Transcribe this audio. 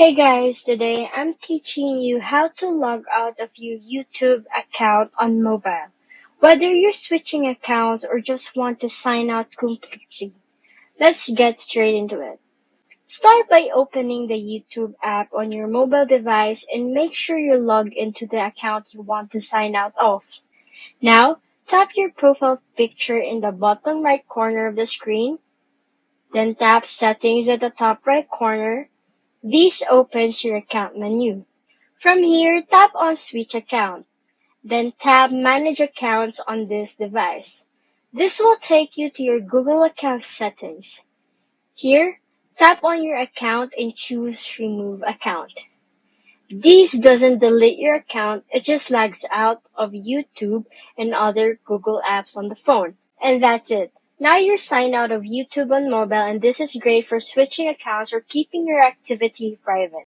Hey guys, today I'm teaching you how to log out of your YouTube account on mobile. Whether you're switching accounts or just want to sign out completely, let's get straight into it. Start by opening the YouTube app on your mobile device and make sure you log into the account you want to sign out of. Now, tap your profile picture in the bottom right corner of the screen, then tap Settings at the top right corner. This opens your account menu. From here, tap on Switch Account. Then tap Manage Accounts on this device. This will take you to your Google account settings. Here, tap on your account and choose Remove Account. This doesn't delete your account, it just logs out of YouTube and other Google apps on the phone. And that's it. Now you're signed out of YouTube on mobile, and this is great for switching accounts or keeping your activity private.